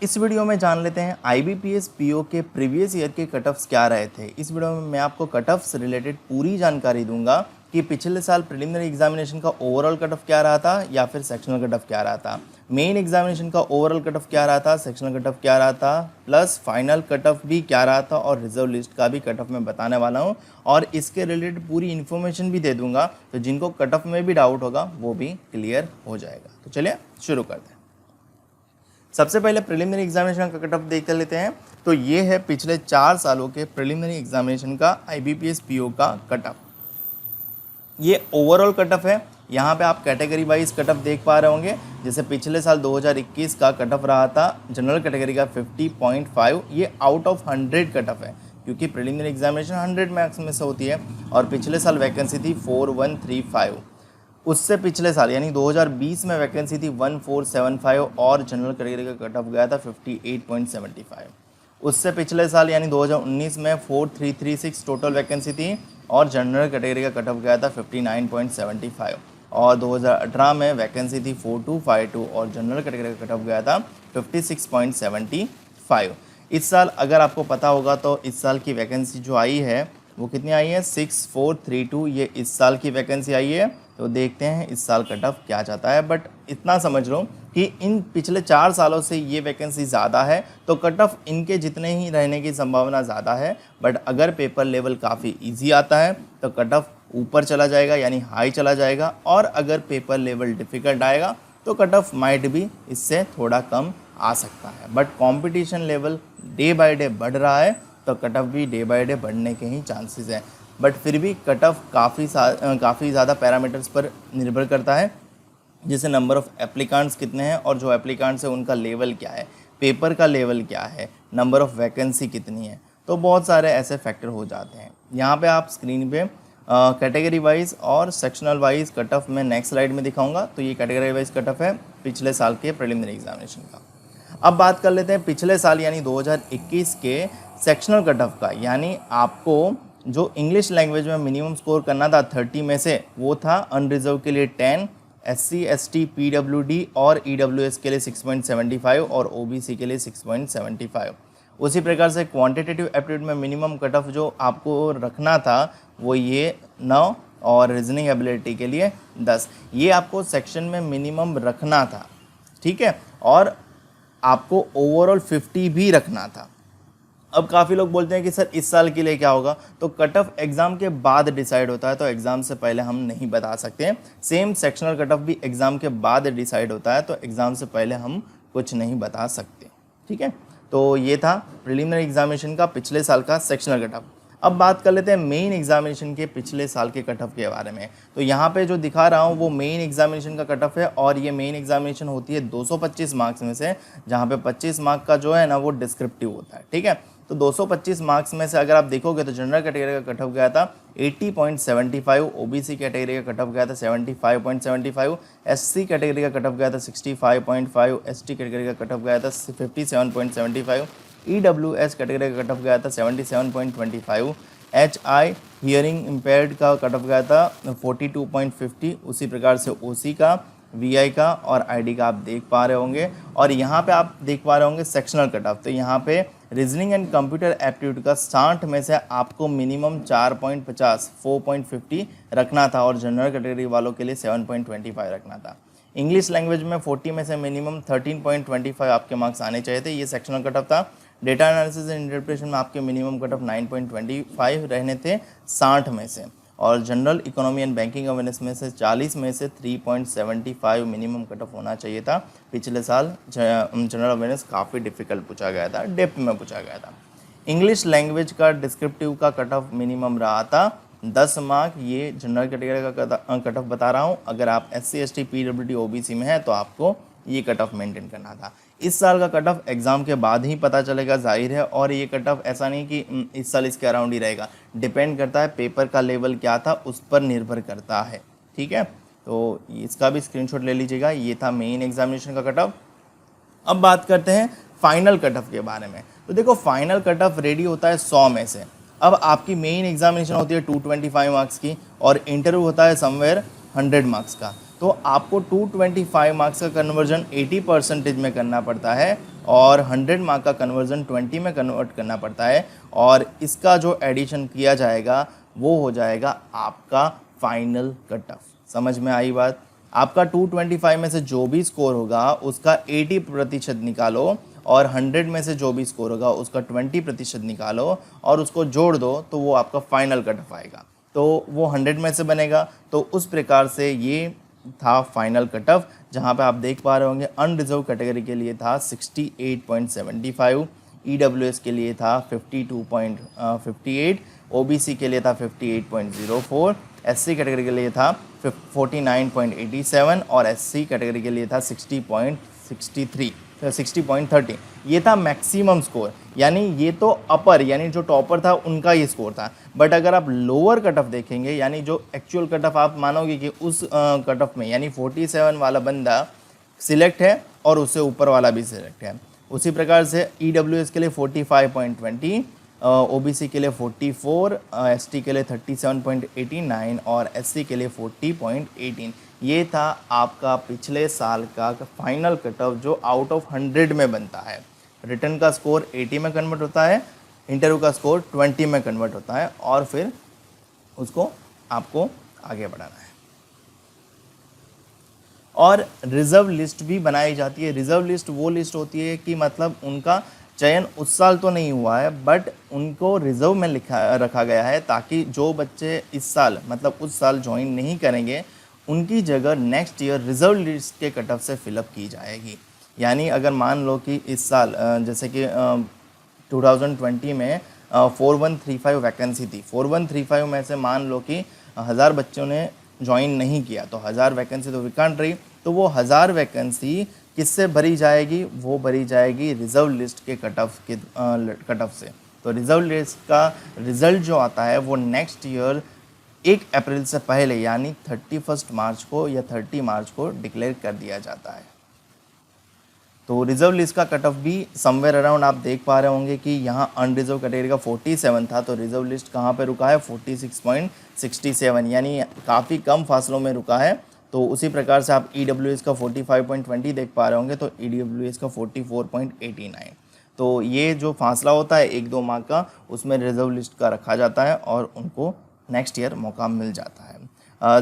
इस वीडियो में जान लेते हैं IBPS PO के प्रीवियस ईयर के कट ऑफ्स क्या रहे थे। इस वीडियो में मैं आपको कट ऑफ से रिलेटेड पूरी जानकारी दूंगा कि पिछले साल प्रिलिमिनरी एग्जामिनेशन का ओवरऑल कट ऑफ क्या रहा था या फिर सेक्शनल कट ऑफ क्या रहा था, मेन एग्जामिनेशन का ओवरऑल कट ऑफ क्या रहा था, सेक्शनल कट ऑफ क्या रहा था, प्लस फाइनल कट ऑफ भी क्या रहा था और रिजर्व लिस्ट का भी कट ऑफ मैं बताने वाला हूँ और इसके रिलेटेड पूरी इन्फॉर्मेशन भी दे दूंगा। तो जिनको कट ऑफ में भी डाउट होगा वो भी क्लियर हो जाएगा। तो चलिए शुरू करते हैं। सबसे पहले प्रिलिमिनरी एग्जामिनेशन का कट ऑफ देख लेते हैं। तो ये है पिछले 4 सालों के प्रिलिमिनरी एग्जामिनेशन का IBPS PO का कट ऑफ। ये ओवरऑल कट ऑफ है। यहाँ पे आप कैटेगरी वाइज कट ऑफ देख पा रहे होंगे। जैसे पिछले साल 2021 का कट ऑफ रहा था जनरल कैटेगरी का 50.5, ये आउट ऑफ 100 कट ऑफ है क्योंकि प्रिलिमिनरी एग्जामिनेशन 100 मार्क्स में से होती है और पिछले साल वैकेंसी थी 4135। उससे पिछले साल यानी 2020 में वैकेंसी थी 1475 और जनरल कैटेगरी का कट ऑफ गया था 58.75। उससे पिछले साल यानी 2019 में 4336 टोटल वैकेंसी थी और जनरल कैटेगरी का कट ऑफ गया था 59.75 और 2018 में वैकेंसी थी 4252 और जनरल कैटेगरी का कट ऑफ गया था 56.75। इस साल अगर आपको पता होगा तो इस साल की वैकेंसी जो आई है वो कितनी आई है 6432, ये इस साल की वैकेंसी आई है। तो देखते हैं इस साल कट ऑफ क्या जाता है। बट इतना समझ लो कि इन पिछले 4 सालों से ये वैकेंसी ज़्यादा है तो कट ऑफ इनके जितने ही रहने की संभावना ज़्यादा है। बट अगर पेपर लेवल काफ़ी इजी आता है तो कट ऑफ ऊपर चला जाएगा यानी हाई चला जाएगा और अगर पेपर लेवल डिफ़िकल्ट आएगा तो कट ऑफ माइट भी इससे थोड़ा कम आ सकता है। But competition level day by day बढ़ रहा है तो कट ऑफ भी डे बाय डे बढ़ने के ही चांसेस हैं। बट फिर भी कट ऑफ काफ़ी ज़्यादा पैरामीटर्स पर निर्भर करता है, जैसे नंबर ऑफ़ एप्लीकांट्स कितने हैं और जो एप्लीकांट्स हैं उनका लेवल क्या है, पेपर का लेवल क्या है, नंबर ऑफ़ वैकेंसी कितनी है, तो बहुत सारे ऐसे फैक्टर हो जाते हैं। यहाँ पे आप स्क्रीन पे कैटेगरी वाइज और सेक्शनल वाइज कट ऑफ मैं नेक्स्ट स्लाइड में दिखाऊंगा। तो ये कैटेगरी वाइज कट ऑफ है पिछले साल के प्रिलिमिनरी एग्जामिनेशन का। अब बात कर लेते हैं पिछले साल यानी 2021 के सेक्शनल कट ऑफ का, यानी आपको जो इंग्लिश लैंग्वेज में मिनिमम स्कोर करना था 30 में से वो था अनरिजर्व के लिए 10, SC ST PWD और EWS के लिए 6.75 और OBC के लिए 6.75। उसी प्रकार से क्वांटिटेटिव एप्टीट्यूड में मिनिमम कट ऑफ जो आपको रखना था वो ये 9 और रीजनिंग एबिलिटी के लिए 10, ये आपको सेक्शन में मिनिमम रखना था, ठीक है। और आपको ओवरऑल 50 भी रखना था। अब काफ़ी लोग बोलते हैं कि सर इस साल के लिए क्या होगा, तो कट ऑफ एग्ज़ाम के बाद डिसाइड होता है तो एग्ज़ाम से पहले हम नहीं बता सकते हैं। सेम सेक्शनल कट ऑफ भी एग्ज़ाम के बाद डिसाइड होता है तो एग्ज़ाम से पहले हम कुछ नहीं बता सकते, ठीक है। तो ये था प्रिलिमिनरी एग्जामिनेशन का पिछले साल का सेक्शनल कट ऑफ। अब बात कर लेते हैं मेन एग्जामिनेशन के पिछले साल के कट ऑफ के बारे में। तो यहाँ पे जो दिखा रहा हूँ वो मेन एग्जामिनेशन का कट ऑफ है और ये मेन एग्जामिनेशन होती है 225 मार्क्स में से, जहाँ पे 25 मार्क का जो है ना वो डिस्क्रिप्टिव होता है, ठीक है। तो 225 मार्क्स में से अगर आप देखोगे तो जनरल कैटेगरी का कट ऑफ गया था 80.75, OBC कैटेगरी का कट ऑफ गया था 75.75, SC कैटेगरी का कट ऑफ गया था 65.5, ST कैटेगरी का कट ऑफ गया था 57.75, EWS कैटेगरी का कट ऑफ गया था 77.25, HI हियरिंग इम्पेयर्ड का कट ऑफ गया था 42.50। उसी प्रकार से OC का, VI का और ID का आप देख पा रहे होंगे। और यहाँ पे आप देख पा रहे होंगे सेक्शनल कट ऑफ। तो यहाँ पे रीजनिंग एंड कंप्यूटर एप्टीट्यूड का 60 में से आपको मिनिमम 4.50 4.50 रखना था और जनरल कैटेगरी वालों के लिए 7.25 रखना था। इंग्लिश लैंग्वेज में 40 में से मिनिमम 13.25 आपके मार्क्स आने चाहिए थे, ये सेक्शनल कट ऑफ था। डेटा एनालिसिस एंड इंटरप्रिटेशन में आपके मिनिमम कट ऑफ 9.25 रहने थे 60 में से, और general economy and banking awareness में से 40 में से 3.75 मिनिमम कट ऑफ होना चाहिए था। पिछले साल जनरल अवेयरनेस काफ़ी डिफिकल्ट पूछा गया था, डेप्थ में पूछा गया था। इंग्लिश लैंग्वेज का डिस्क्रिप्टिव का कट ऑफ मिनिमम रहा था 10 मार्क, ये जनरल कैटेगरी का कट ऑफ बता रहा हूँ। अगर आप SC ST PWD OBC में है तो आपको ये कट ऑफ मेंटेन करना था। इस साल का कट ऑफ एग्ज़ाम के बाद ही पता चलेगा, जाहिर है। और ये कट ऑफ ऐसा नहीं कि इस साल इसके अराउंड ही रहेगा, डिपेंड करता है पेपर का लेवल क्या था उस पर निर्भर करता है, ठीक है। तो इसका भी स्क्रीनशॉट ले लीजिएगा। ये था मेन एग्जामिनेशन का कट ऑफ। अब बात करते हैं फाइनल कट ऑफ के बारे में। तो देखो फाइनल कट ऑफ रेडी होता है 100 में से। अब आपकी मेन एग्जामिनेशन होती है 225 मार्क्स की और इंटरव्यू होता है समवेयर 100 मार्क्स का। तो आपको 225 मार्क्स का कन्वर्जन 80% में करना पड़ता है और 100 मार्क का कन्वर्जन 20 में कन्वर्ट करना पड़ता है, और इसका जो एडिशन किया जाएगा वो हो जाएगा आपका फाइनल कट ऑफ। समझ में आई बात? आपका 225 में से जो भी स्कोर होगा उसका 80% निकालो और 100 में से जो भी स्कोर होगा उसका 20% निकालो और उसको जोड़ दो तो वो आपका फाइनल कट ऑफ आएगा। तो वो 100 में से बनेगा। तो उस प्रकार से ये था फाइनल कट ऑफ, जहाँ पे आप देख पा रहे होंगे अनरिजर्व कैटेगरी के लिए था 68.75, EWS के लिए था 52.58, OBC के लिए था 58.04, SC कैटेगरी के लिए था 49.87 और SC कैटेगरी के लिए था 60.30। ये था मैक्सिमम स्कोर, यानी ये तो अपर यानी जो टॉपर था उनका ये स्कोर था। बट अगर आप लोअर कट ऑफ देखेंगे, यानी जो एक्चुअल कट ऑफ आप मानोगे कि उस कट ऑफ में यानी 47 वाला बंदा सिलेक्ट है और उससे ऊपर वाला भी सिलेक्ट है। उसी प्रकार से EWS के लिए 45.20, OBC के लिए 44, ST के लिए 37.89 और SC के लिए 40.18। ये था आपका पिछले साल का फाइनल कट ऑफ जो आउट ऑफ 100 में बनता है। रिटर्न का स्कोर 80 में कन्वर्ट होता है, इंटरव्यू का स्कोर 20 में कन्वर्ट होता है और फिर उसको आपको आगे बढ़ाना है। और रिज़र्व लिस्ट भी बनाई जाती है। रिज़र्व लिस्ट वो लिस्ट होती है कि मतलब उनका चयन उस साल तो नहीं हुआ है बट उनको रिज़र्व में रखा गया है, ताकि जो बच्चे इस साल मतलब उस साल ज्वाइन नहीं करेंगे उनकी जगह नेक्स्ट ईयर रिज़र्व लिस्ट के कट ऑफ से फिलअप की जाएगी। यानी अगर मान लो कि इस साल जैसे कि 2020 में 4135 वैकेंसी थी, 4135 में से मान लो कि 1000 बच्चों ने ज्वाइन नहीं किया, तो 1000 वैकेंसी तो विकांट रही। तो वो 1000 वैकेंसी किससे भरी जाएगी? वो भरी जाएगी रिज़र्व लिस्ट के कट ऑफ से। तो रिज़र्व लिस्ट का रिज़ल्ट जो आता है वो नेक्स्ट ईयर 1 अप्रैल से पहले यानी 31 मार्च को या 30 मार्च को डिक्लेयर कर दिया जाता है। तो रिज़र्व लिस्ट का कट ऑफ भी समवेयर अराउंड आप देख पा रहे होंगे कि यहाँ अनरिजर्व कैटेगरी का 47 था, तो रिज़र्व लिस्ट कहाँ पे रुका है? 46.67, यानी काफ़ी कम फासलों में रुका है। तो उसी प्रकार से आप EWS का 45.20 देख पा रहे होंगे, तो EWS का 44.89। तो ये जो फासला होता है 1-2 मार्क का, उसमें रिज़र्व लिस्ट का रखा जाता है और उनको नेक्स्ट ईयर मौका मिल जाता है।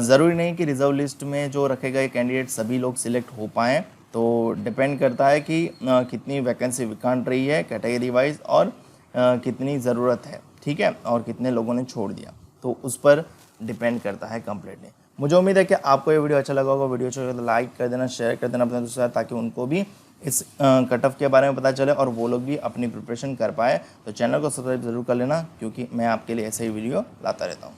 ज़रूरी नहीं कि रिज़र्व लिस्ट में जो रखे गए कैंडिडेट सभी लोग सिलेक्ट हो पाएँ, तो डिपेंड करता है कि कितनी वैकेंसी विकांट रही है कैटेगरी वाइज और कितनी ज़रूरत है, ठीक है, और कितने लोगों ने छोड़ दिया, तो उस पर डिपेंड करता है कम्प्लीटली। मुझे उम्मीद है कि आपको ये वीडियो अच्छा लगा होगा। वीडियो अच्छा लगा तो लाइक कर देना, शेयर कर देना अपने दोस्तों के साथ, ताकि उनको भी इस कट ऑफ के बारे में पता चले और वो लोग भी अपनी प्रिपरेशन कर पाए। तो चैनल को सब्सक्राइब ज़रूर कर लेना, क्योंकि मैं आपके लिए ऐसे ही वीडियो लाता रहता हूँ।